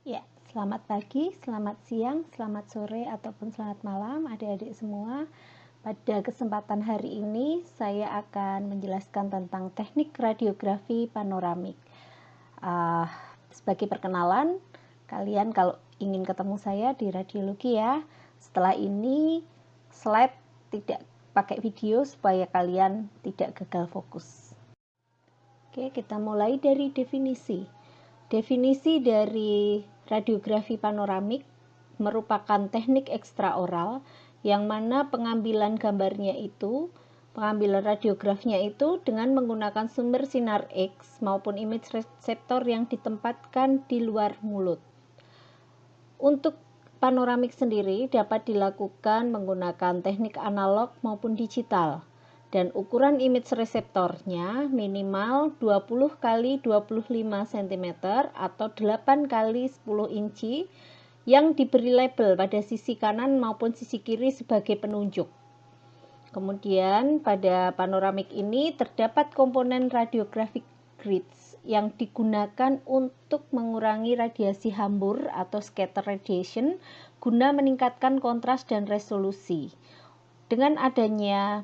Ya, selamat pagi, selamat siang, selamat sore, ataupun selamat malam adik-adik semua. Pada kesempatan hari ini saya akan menjelaskan tentang teknik radiografi panoramik. Sebagai perkenalan, kalian kalau ingin ketemu saya di radiologi ya. Setelah ini slide tidak pakai video supaya kalian tidak gagal fokus. Oke, kita mulai dari definisi. Definisi dari radiografi panoramik merupakan teknik ekstraoral yang mana pengambilan gambarnya itu, pengambilan radiografnya itu dengan menggunakan sumber sinar X maupun image reseptor yang ditempatkan di luar mulut. Untuk panoramik sendiri dapat dilakukan menggunakan teknik analog maupun digital. Dan ukuran image reseptornya minimal 20 x 25 cm atau 8 x 10 inci yang diberi label pada sisi kanan maupun sisi kiri sebagai penunjuk. Kemudian pada panoramik ini terdapat komponen radiographic grids yang digunakan untuk mengurangi radiasi hambur atau scatter radiation guna meningkatkan kontras dan resolusi. Dengan adanya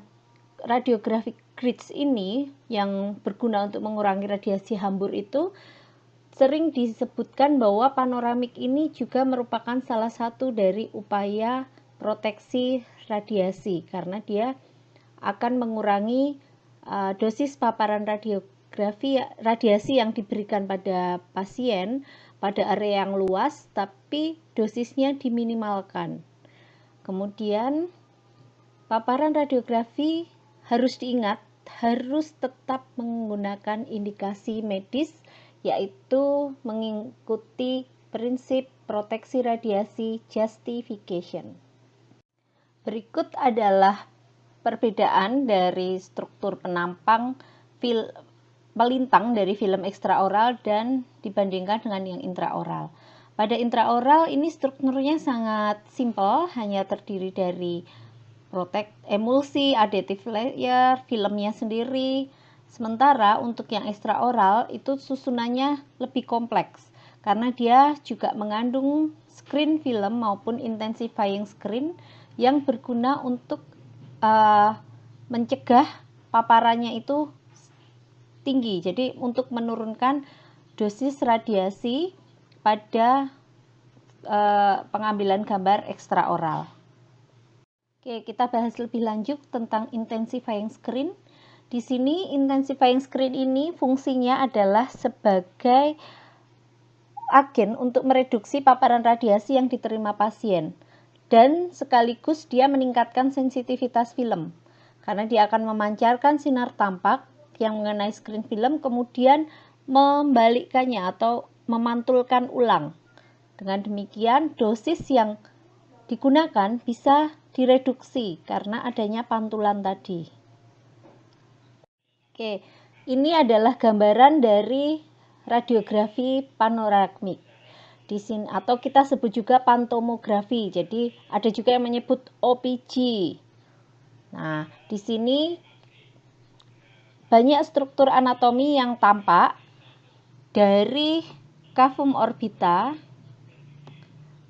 radiographic grids ini yang berguna untuk mengurangi radiasi hambur itu sering disebutkan bahwa panoramik ini juga merupakan salah satu dari upaya proteksi radiasi karena dia akan mengurangi dosis paparan radiasi yang diberikan pada pasien pada area yang luas tapi dosisnya diminimalkan. Kemudian paparan radiografi harus diingat, harus tetap menggunakan indikasi medis, yaitu mengikuti prinsip proteksi radiasi justification. Berikut adalah perbedaan dari struktur penampang melintang dari film ekstraoral dan dibandingkan dengan yang intraoral. Pada intraoral ini strukturnya sangat simpel, hanya terdiri dari emulsi, additive layer, filmnya sendiri. Sementara untuk yang ekstraoral itu susunannya lebih kompleks karena dia juga mengandung screen film maupun intensifying screen yang berguna untuk mencegah paparannya itu tinggi. Jadi untuk menurunkan dosis radiasi pada pengambilan gambar ekstraoral. Oke, kita bahas lebih lanjut tentang intensifying screen. Di sini intensifying screen ini fungsinya adalah sebagai agen untuk mereduksi paparan radiasi yang diterima pasien dan sekaligus dia meningkatkan sensitivitas film karena dia akan memancarkan sinar tampak yang mengenai screen film kemudian membalikkannya atau memantulkan ulang. Dengan demikian dosis yang digunakan bisa direduksi karena adanya pantulan tadi. Oke, ini adalah gambaran dari radiografi panoramik. Di sini atau kita sebut juga pantomografi. Jadi ada juga yang menyebut OPG. Nah, di sini banyak struktur anatomi yang tampak dari cavum orbita.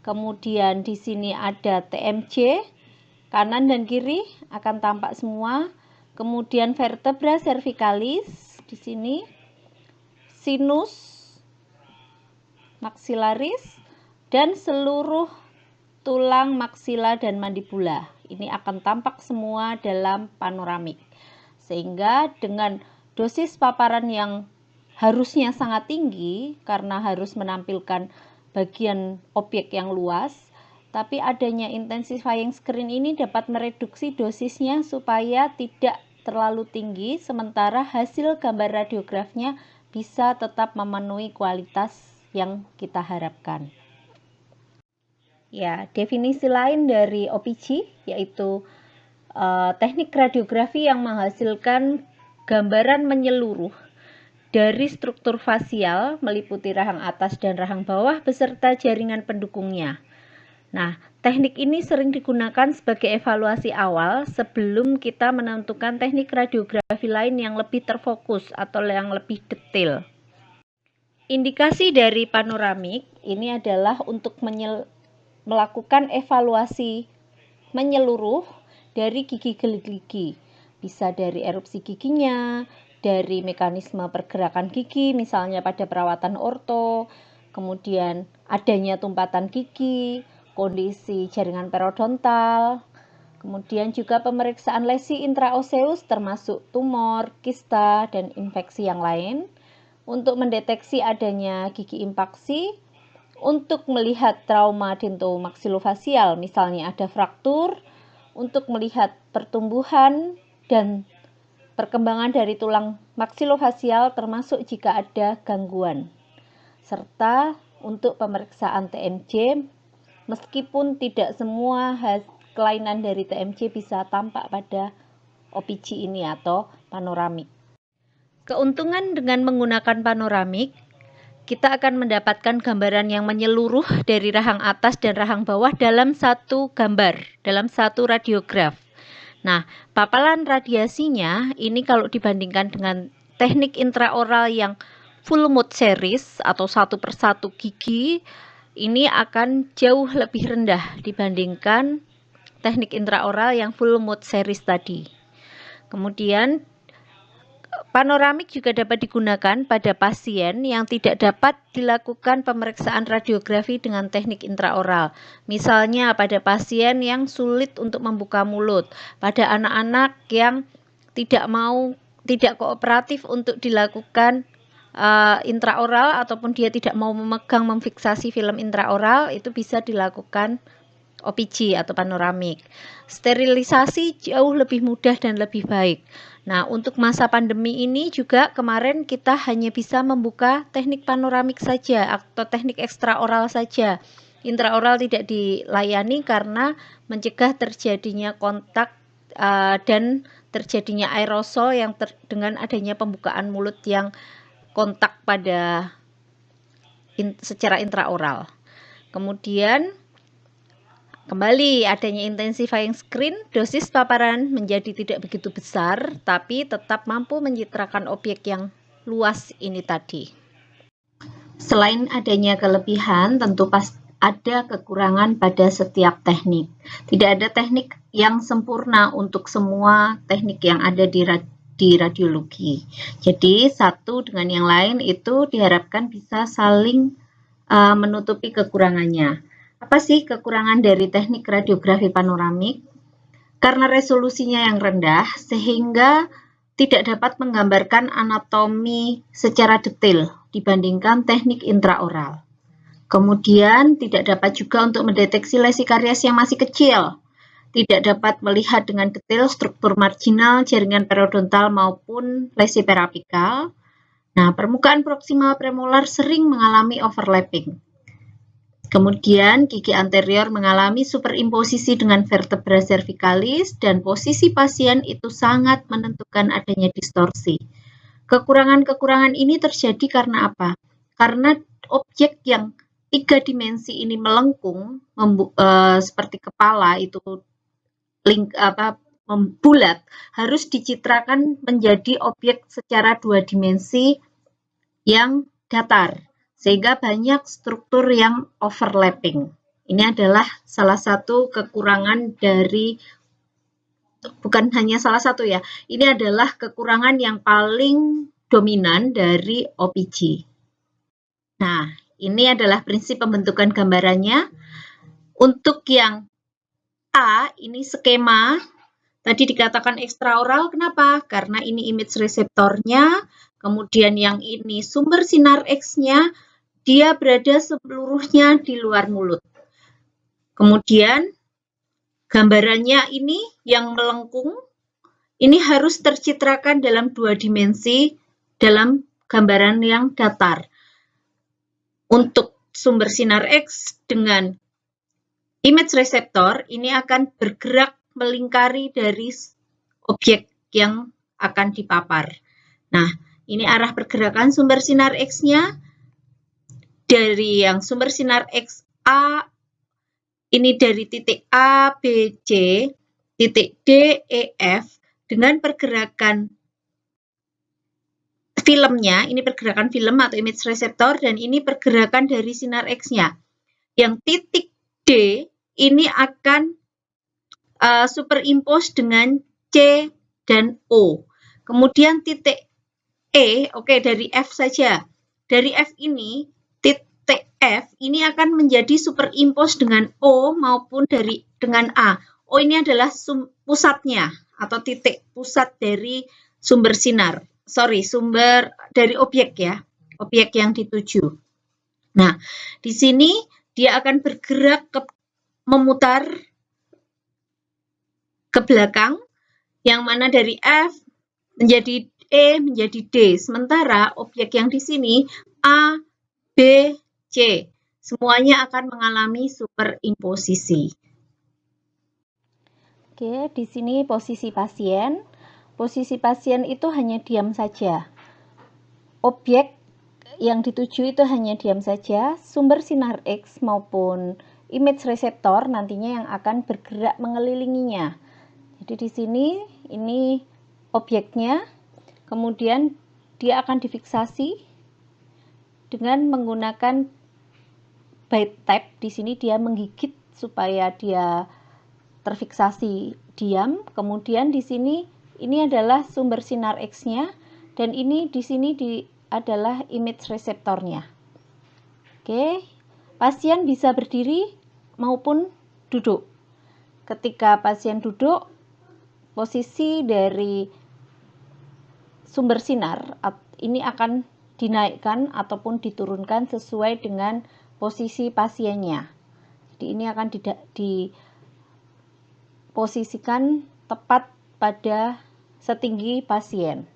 Kemudian di sini ada TMJ, kanan dan kiri akan tampak semua. Kemudian vertebra cervicalis di sini, sinus maxillaris dan seluruh tulang maksila dan mandibula. Ini akan tampak semua dalam panoramik. Sehingga dengan dosis paparan yang harusnya sangat tinggi karena harus menampilkan bagian objek yang luas, tapi adanya intensifying screen ini dapat mereduksi dosisnya supaya tidak terlalu tinggi, sementara hasil gambar radiografnya bisa tetap memenuhi kualitas yang kita harapkan. Ya, definisi lain dari OPG yaitu teknik radiografi yang menghasilkan gambaran menyeluruh dari struktur fasial meliputi rahang atas dan rahang bawah beserta jaringan pendukungnya. Nah, teknik ini sering digunakan sebagai evaluasi awal sebelum kita menentukan teknik radiografi lain yang lebih terfokus atau yang lebih detail. Indikasi dari panoramik ini adalah untuk melakukan evaluasi menyeluruh dari gigi. Bisa dari erupsi giginya, dari mekanisme pergerakan gigi, misalnya pada perawatan orto, kemudian adanya tumpatan gigi, kondisi jaringan periodontal, kemudian juga pemeriksaan lesi intraoseus termasuk tumor, kista, dan infeksi yang lain, untuk mendeteksi adanya gigi impaksi, untuk melihat trauma dentomaxilofasial, misalnya ada fraktur, untuk melihat pertumbuhan dan perkembangan dari tulang maksilofasial termasuk jika ada gangguan, serta untuk pemeriksaan TMJ, meskipun tidak semua kelainan dari TMJ bisa tampak pada OPG ini atau panoramik. Keuntungan dengan menggunakan panoramik, kita akan mendapatkan gambaran yang menyeluruh dari rahang atas dan rahang bawah dalam satu gambar, dalam satu radiograf. Nah, paparan radiasinya ini kalau dibandingkan dengan teknik intraoral yang full mode series atau satu persatu gigi, ini akan jauh lebih rendah dibandingkan teknik intraoral yang full mode series tadi. Kemudian panoramik juga dapat digunakan pada pasien yang tidak dapat dilakukan pemeriksaan radiografi dengan teknik intraoral. Misalnya pada pasien yang sulit untuk membuka mulut, pada anak-anak yang tidak kooperatif untuk dilakukan intraoral, ataupun dia tidak mau memfiksasi film intraoral, itu bisa dilakukan OPG atau panoramik. Sterilisasi jauh lebih mudah dan lebih baik. Nah, untuk masa pandemi ini juga kemarin kita hanya bisa membuka teknik panoramik saja atau teknik ekstraoral saja. Intraoral tidak dilayani karena mencegah terjadinya kontak dan terjadinya aerosol yang dengan adanya pembukaan mulut yang kontak pada secara intraoral. Kemudian kembali adanya intensifying screen, dosis paparan menjadi tidak begitu besar, tapi tetap mampu mencitrakan objek yang luas ini tadi. Selain adanya kelebihan, tentu ada kekurangan pada setiap teknik. Tidak ada teknik yang sempurna untuk semua teknik yang ada di radiologi. Jadi satu dengan yang lain itu diharapkan bisa saling menutupi kekurangannya. Apa sih kekurangan dari teknik radiografi panoramik? Karena resolusinya yang rendah, sehingga tidak dapat menggambarkan anatomi secara detail dibandingkan teknik intraoral. Kemudian tidak dapat juga untuk mendeteksi lesi karies yang masih kecil. Tidak dapat melihat dengan detail struktur marginal, jaringan periodontal maupun lesi perapikal. Nah, permukaan proksimal premolar sering mengalami overlapping. Kemudian gigi anterior mengalami superimposisi dengan vertebra cervicalis dan posisi pasien itu sangat menentukan adanya distorsi. Kekurangan-kekurangan ini terjadi karena apa? Karena objek yang 3 dimensi ini melengkung seperti kepala itu bulat, harus dicitrakan menjadi objek secara 2 dimensi yang datar, sehingga banyak struktur yang overlapping. Ini adalah salah satu kekurangan dari, bukan hanya salah satu ya, ini adalah kekurangan yang paling dominan dari OPG. Nah, ini adalah prinsip pembentukan gambarannya. Untuk yang A, ini skema, tadi dikatakan ekstraoral, kenapa? Karena ini image reseptornya, kemudian yang ini sumber sinar X-nya, dia berada seluruhnya di luar mulut. Kemudian gambarannya ini yang melengkung, ini harus tercitrakan dalam 2 dimensi dalam gambaran yang datar. Untuk sumber sinar X dengan image reseptor, ini akan bergerak melingkari dari objek yang akan dipapar. Nah, ini arah pergerakan sumber sinar X-nya. Dari yang sumber sinar X A, ini dari titik A, B, C, titik D, E, F, dengan pergerakan filmnya, ini pergerakan film atau image reseptor, dan ini pergerakan dari sinar X-nya. Yang titik D ini akan superimpose dengan C dan O. Kemudian titik E, oke, dari F saja. Dari F ini, titik F ini akan menjadi superimpose dengan O maupun dengan A. O ini adalah pusatnya atau titik pusat dari sumber sinar. Sumber dari objek ya, objek yang dituju. Nah, di sini dia akan bergerak memutar ke belakang, yang mana dari F menjadi E menjadi D. Sementara objek yang di sini A, B, C. Semuanya akan mengalami superimposisi. Oke, di sini posisi pasien. Posisi pasien itu hanya diam saja. Objek yang dituju itu hanya diam saja. Sumber sinar X maupun image reseptor nantinya yang akan bergerak mengelilinginya. Jadi di sini ini objeknya, kemudian dia akan difiksasi dengan menggunakan bite tap. Di sini dia menggigit supaya dia terfiksasi diam. Kemudian di sini ini adalah sumber sinar X-nya, dan ini di sini adalah image reseptornya. Oke, pasien bisa berdiri maupun duduk. Ketika pasien duduk, posisi dari sumber sinar ini akan dinaikkan ataupun diturunkan sesuai dengan posisi pasiennya. Jadi ini akan diposisikan tepat pada setinggi pasien.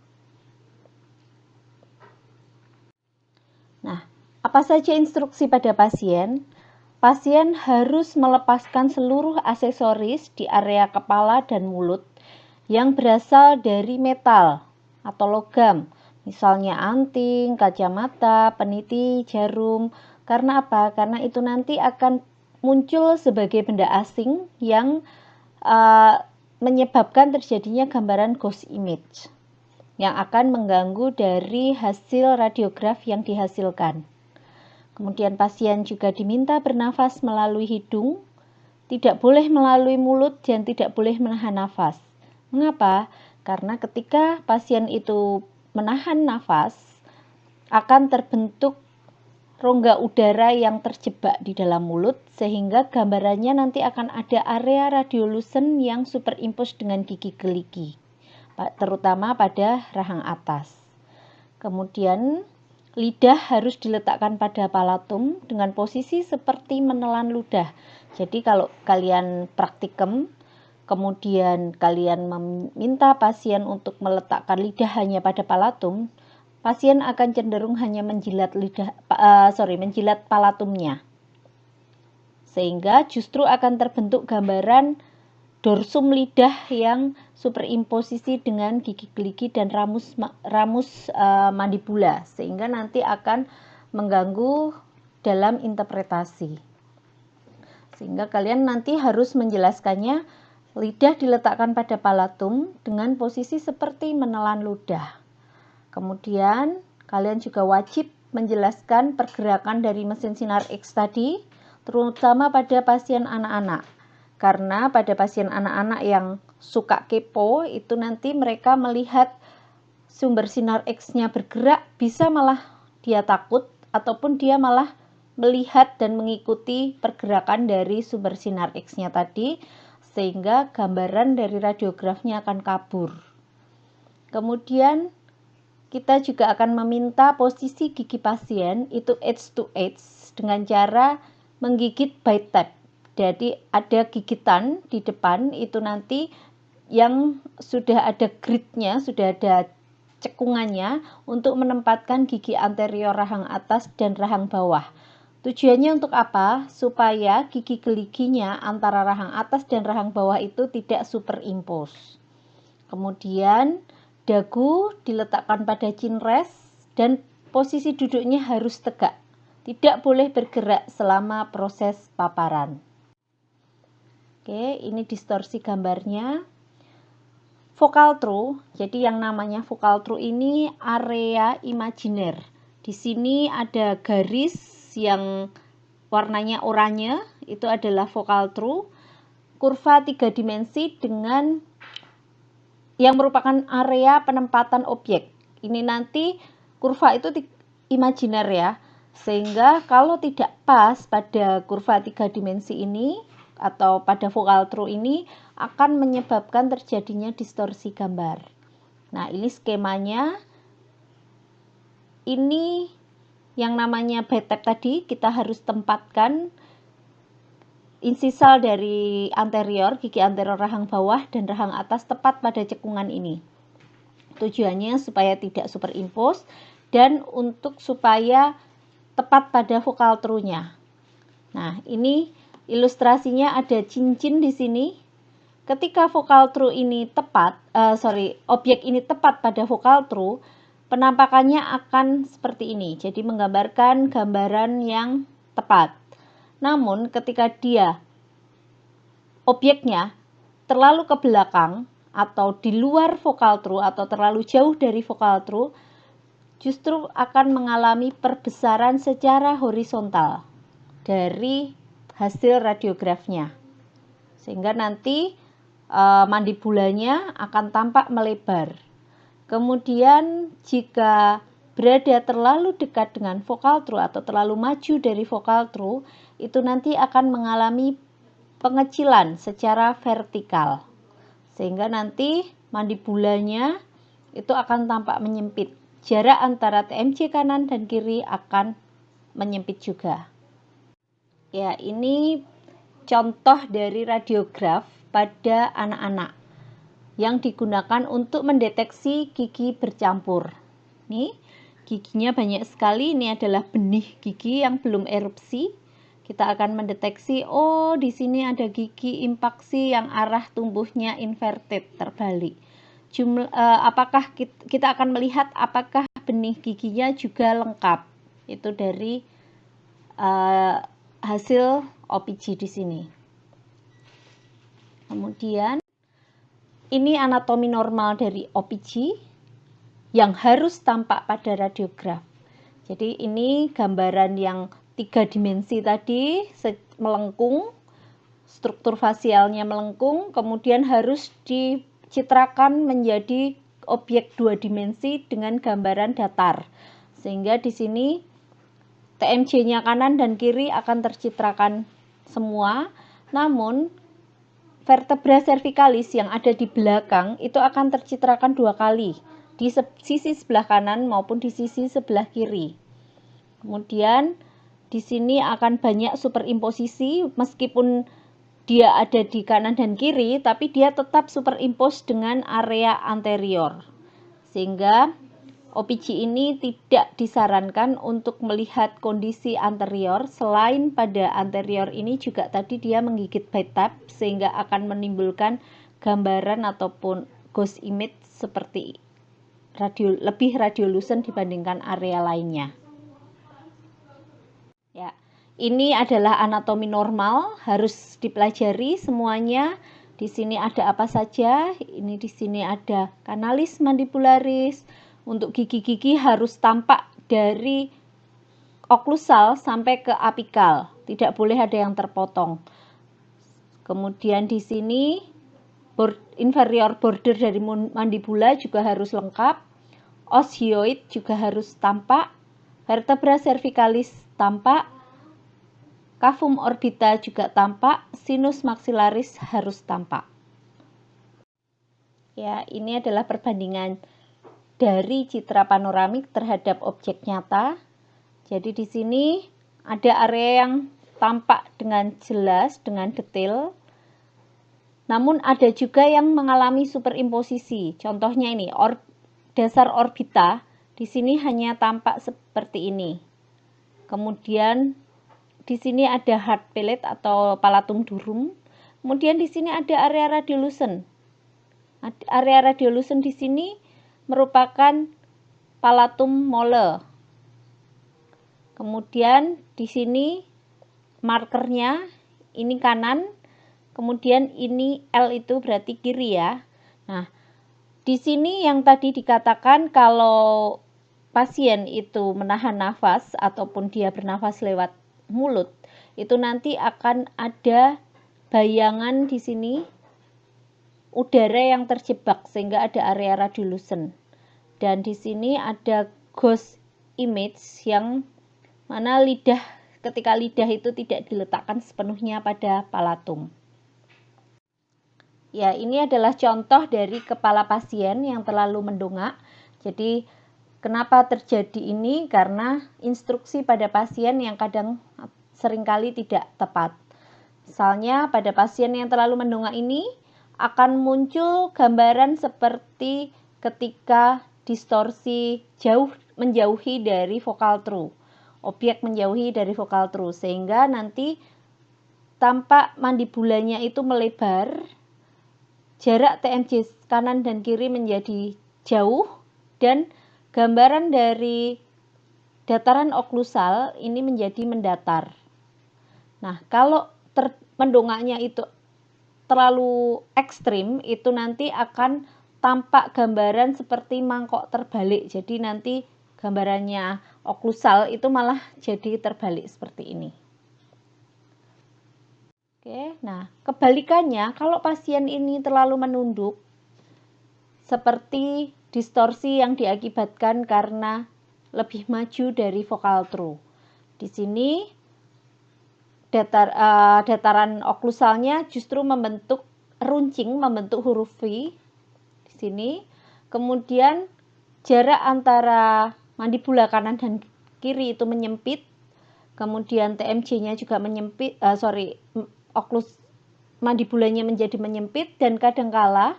Nah, apa saja instruksi pada pasien? Pasien harus melepaskan seluruh aksesoris di area kepala dan mulut yang berasal dari metal atau logam, misalnya anting, kacamata, peniti, jarum. Karena apa? Karena itu nanti akan muncul sebagai benda asing yang menyebabkan terjadinya gambaran ghost image yang akan mengganggu dari hasil radiograf yang dihasilkan. Kemudian pasien juga diminta bernafas melalui hidung, tidak boleh melalui mulut dan tidak boleh menahan nafas. Mengapa? Karena ketika pasien itu menahan nafas, akan terbentuk rongga udara yang terjebak di dalam mulut, sehingga gambarannya nanti akan ada area radiolucent yang superimpose dengan gigi gerigi, terutama pada rahang atas. Kemudian lidah harus diletakkan pada palatum dengan posisi seperti menelan ludah. Jadi kalau kalian praktikum, kemudian kalian meminta pasien untuk meletakkan lidah hanya pada palatum, pasien akan cenderung hanya menjilat menjilat palatumnya. Sehingga justru akan terbentuk gambaran dorsum lidah yang superimposisi dengan gigi gerigi dan ramus mandibula, sehingga nanti akan mengganggu dalam interpretasi. Sehingga kalian nanti harus menjelaskannya, lidah diletakkan pada palatum dengan posisi seperti menelan ludah. Kemudian kalian juga wajib menjelaskan pergerakan dari mesin sinar X tadi, terutama pada pasien anak-anak. Karena pada pasien anak-anak yang suka kepo, itu nanti mereka melihat sumber sinar X-nya bergerak, bisa malah dia takut, ataupun dia malah melihat dan mengikuti pergerakan dari sumber sinar X-nya tadi, sehingga gambaran dari radiografnya akan kabur. Kemudian kita juga akan meminta posisi gigi pasien itu edge to edge dengan cara menggigit bite tap. Jadi ada gigitan di depan itu nanti yang sudah ada gridnya, sudah ada cekungannya untuk menempatkan gigi anterior rahang atas dan rahang bawah. Tujuannya untuk apa? Supaya gigi geriginya antara rahang atas dan rahang bawah itu tidak superimpose. Kemudian dagu diletakkan pada chin rest dan posisi duduknya harus tegak. Tidak boleh bergerak selama proses paparan. Oke, ini distorsi gambarnya. focal true. Jadi yang namanya focal true ini area imajiner. Di sini ada garis yang warnanya oranye, itu adalah focal true. Kurva 3 dimensi dengan yang merupakan area penempatan objek. Ini nanti kurva itu imajiner ya. Sehingga kalau tidak pas pada kurva 3 dimensi ini atau pada focal true ini akan menyebabkan terjadinya distorsi gambar. Nah, ini skemanya. Ini yang namanya BTAP tadi kita harus tempatkan insisal dari anterior, gigi anterior rahang bawah dan rahang atas tepat pada cekungan ini. Tujuannya supaya tidak superimpose dan untuk supaya tepat pada focal true-nya. Nah, ini ilustrasinya ada cincin di sini. Ketika focal true ini objek ini tepat pada focal true, penampakannya akan seperti ini. Jadi menggambarkan gambaran yang tepat. Namun ketika objeknya terlalu ke belakang atau di luar focal true atau terlalu jauh dari focal true, justru akan mengalami perbesaran secara horizontal dari hasil radiografnya. Sehingga nanti mandibulanya akan tampak melebar. Kemudian jika berada terlalu dekat dengan focal true atau terlalu maju dari focal true, itu nanti akan mengalami pengecilan secara vertikal. Sehingga nanti mandibulanya itu akan tampak menyempit. Jarak antara TMJ kanan dan kiri akan menyempit juga. Ya, ini contoh dari radiograf pada anak-anak yang digunakan untuk mendeteksi gigi bercampur. Nih, giginya banyak sekali. Ini adalah benih gigi yang belum erupsi. Kita akan mendeteksi, oh di sini ada gigi impaksi yang arah tumbuhnya inverted, terbalik. Apakah kita akan melihat apakah benih giginya juga lengkap? Itu dari hasil OPG di sini. Kemudian ini anatomi normal dari OPG yang harus tampak pada radiograf. Jadi ini gambaran yang 3 dimensi tadi melengkung, struktur fasialnya melengkung, kemudian harus dicitrakan menjadi objek 2 dimensi dengan gambaran datar. Sehingga di sini TMJ-nya kanan dan kiri akan tercitrakan semua, namun vertebra cervicalis yang ada di belakang itu akan tercitrakan 2 kali, di sisi sebelah kanan maupun di sisi sebelah kiri. Kemudian di sini akan banyak superimposisi, meskipun dia ada di kanan dan kiri, tapi dia tetap superimpose dengan area anterior. Sehingga OPG ini tidak disarankan untuk melihat kondisi anterior. Selain pada anterior ini juga tadi dia menggigit BTAP, sehingga akan menimbulkan gambaran ataupun ghost image seperti lebih radiolucent dibandingkan area lainnya. Ya, ini adalah anatomi normal, harus dipelajari semuanya. Di sini ada apa saja? Ini di sini ada kanalis mandibularis. Untuk gigi-gigi harus tampak dari oklusal sampai ke apikal, tidak boleh ada yang terpotong. Kemudian di sini inferior border dari mandibula juga harus lengkap. Os hyoid juga harus tampak. Vertebra cervicalis tampak. Cavum orbita juga tampak. Sinus maxillaris harus tampak. Ya, ini adalah perbandingan dari citra panoramik terhadap objek nyata. Jadi di sini ada area yang tampak dengan jelas, dengan detail. Namun ada juga yang mengalami superimposisi. Contohnya ini, dasar orbita di sini hanya tampak seperti ini. Kemudian di sini ada hard palate atau palatum durum. Kemudian di sini ada area radiolucent. Area radiolucent di sini merupakan palatum mole. Kemudian di sini markernya ini kanan, kemudian ini L itu berarti kiri ya. Nah, di sini yang tadi dikatakan kalau pasien itu menahan nafas ataupun dia bernafas lewat mulut, itu nanti akan ada bayangan di sini udara yang terjebak sehingga ada area radiolucent. Dan di sini ada ghost image yang mana ketika lidah itu tidak diletakkan sepenuhnya pada palatum. Ya, ini adalah contoh dari kepala pasien yang terlalu mendongak. Jadi, kenapa terjadi ini? Karena instruksi pada pasien yang kadang seringkali tidak tepat. Misalnya, pada pasien yang terlalu mendongak ini akan muncul gambaran seperti ketika distorsi menjauhi dari vokal true. Objek menjauhi dari vokal true, sehingga nanti tampak mandibulanya itu melebar, jarak TMJ kanan dan kiri menjadi jauh, dan gambaran dari dataran oklusal ini menjadi mendatar. Nah, kalau mendongaknya itu terlalu ekstrim, itu nanti akan tampak gambaran seperti mangkok terbalik. Jadi nanti gambarannya oklusal itu malah jadi terbalik seperti ini. Oke, nah kebalikannya kalau pasien ini terlalu menunduk, seperti distorsi yang diakibatkan karena lebih maju dari vokal true. Di sini dataran oklusalnya justru membentuk runcing, membentuk huruf V di sini. Kemudian jarak antara mandibula kanan dan kiri itu menyempit. Kemudian TMJ-nya juga menyempit, mandibulanya menjadi menyempit, dan kadangkala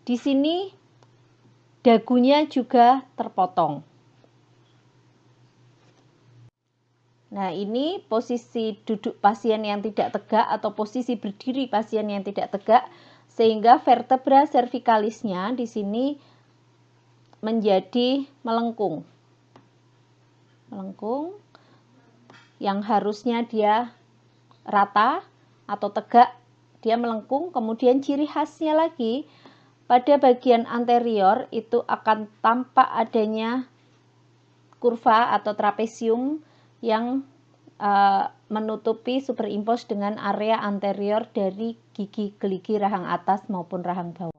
di sini dagunya juga terpotong. Nah, ini posisi duduk pasien yang tidak tegak atau posisi berdiri pasien yang tidak tegak, sehingga vertebra cervicalisnya di sini menjadi melengkung. Melengkung yang harusnya dia rata atau tegak, dia melengkung. Kemudian ciri khasnya lagi, pada bagian anterior itu akan tampak adanya kurva atau trapesium yang menutupi superimpos dengan area anterior dari gigi geligi rahang atas maupun rahang bawah.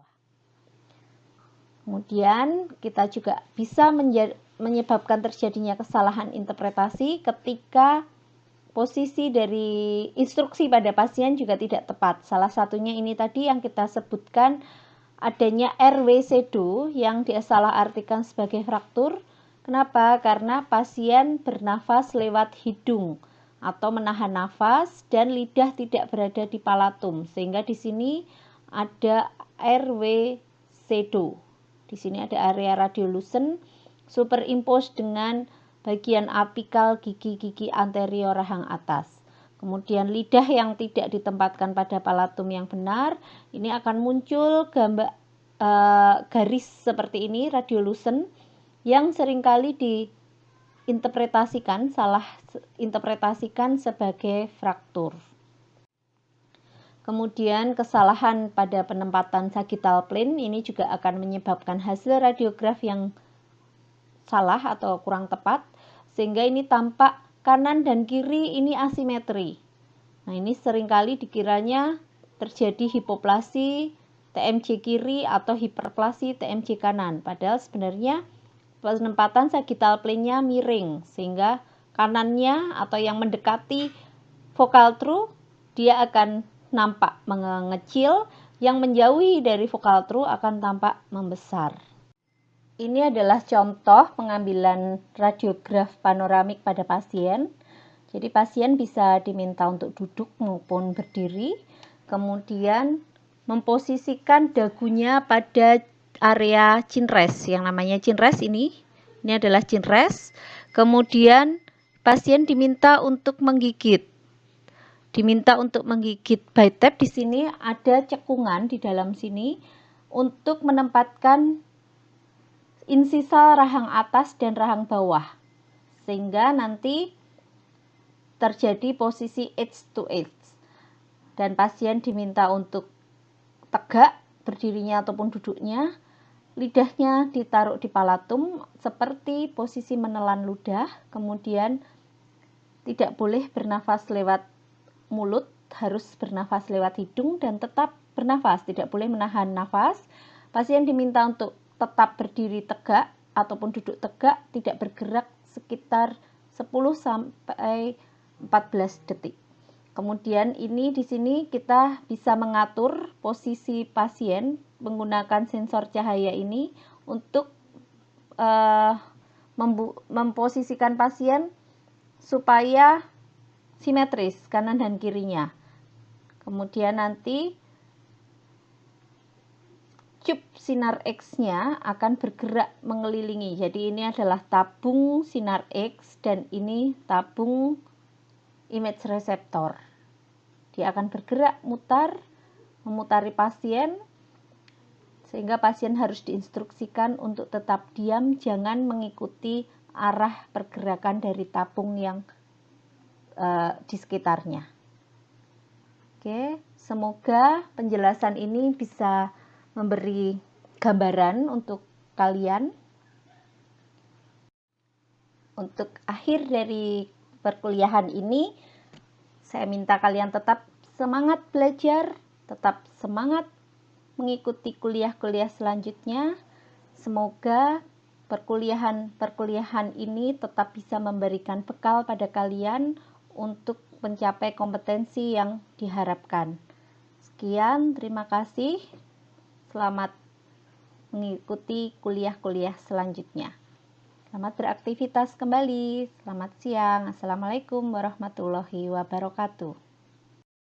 Kemudian kita juga bisa menyebabkan terjadinya kesalahan interpretasi ketika posisi dari instruksi pada pasien juga tidak tepat. Salah satunya ini tadi yang kita sebutkan, adanya RW-SEDO yang disalahartikan sebagai fraktur. Kenapa? Karena pasien bernafas lewat hidung atau menahan nafas dan lidah tidak berada di palatum, sehingga di sini ada RW-SEDO. Di sini ada area radiolucent superimpos dengan bagian apikal gigi-gigi anterior rahang atas. Kemudian lidah yang tidak ditempatkan pada palatum yang benar, ini akan muncul garis seperti ini, radiolucent, yang seringkali salah interpretasikan sebagai fraktur. Kemudian kesalahan pada penempatan sagittal plane ini juga akan menyebabkan hasil radiograf yang salah atau kurang tepat, sehingga ini tampak kanan dan kiri ini asimetri. Nah, ini seringkali dikiranya terjadi hipoplasi TMJ kiri atau hiperplasi TMJ kanan, padahal sebenarnya penempatan sagittal plane-nya miring, sehingga kanannya atau yang mendekati vokal true dia akan nampak mengecil, yang menjauhi dari vokal true akan tampak membesar. Ini adalah contoh pengambilan radiograf panoramik pada pasien. Jadi pasien bisa diminta untuk duduk maupun berdiri, kemudian memposisikan dagunya pada area chinres, yang namanya chinres ini adalah chinres. Kemudian pasien diminta untuk menggigit. Bitep. Di sini ada cekungan di dalam sini untuk menempatkan insisal rahang atas dan rahang bawah, sehingga nanti terjadi posisi edge to edge, dan pasien diminta untuk tegak berdirinya ataupun duduknya, lidahnya ditaruh di palatum seperti posisi menelan ludah, kemudian tidak boleh bernafas lewat mulut, harus bernafas lewat hidung dan tetap bernafas, tidak boleh menahan nafas. Pasien diminta untuk tetap berdiri tegak ataupun duduk tegak, tidak bergerak sekitar 10 sampai 14 detik. Kemudian ini di sini kita bisa mengatur posisi pasien menggunakan sensor cahaya ini untuk memposisikan pasien supaya simetris kanan dan kirinya. Kemudian nanti tube sinar X-nya akan bergerak mengelilingi. Jadi ini adalah tabung sinar X dan ini tabung image reseptor. Dia akan bergerak memutari pasien, sehingga pasien harus diinstruksikan untuk tetap diam, jangan mengikuti arah pergerakan dari tabung yang di sekitarnya. Oke, semoga penjelasan ini bisa memberi gambaran untuk kalian. Untuk akhir dari perkuliahan ini, saya minta kalian tetap semangat belajar, tetap semangat mengikuti kuliah-kuliah selanjutnya. Semoga perkuliahan ini tetap bisa memberikan bekal pada kalian untuk mencapai kompetensi yang diharapkan. Sekian, terima kasih. Selamat mengikuti kuliah-kuliah selanjutnya. Selamat beraktivitas kembali. Selamat siang. Assalamualaikum warahmatullahi wabarakatuh.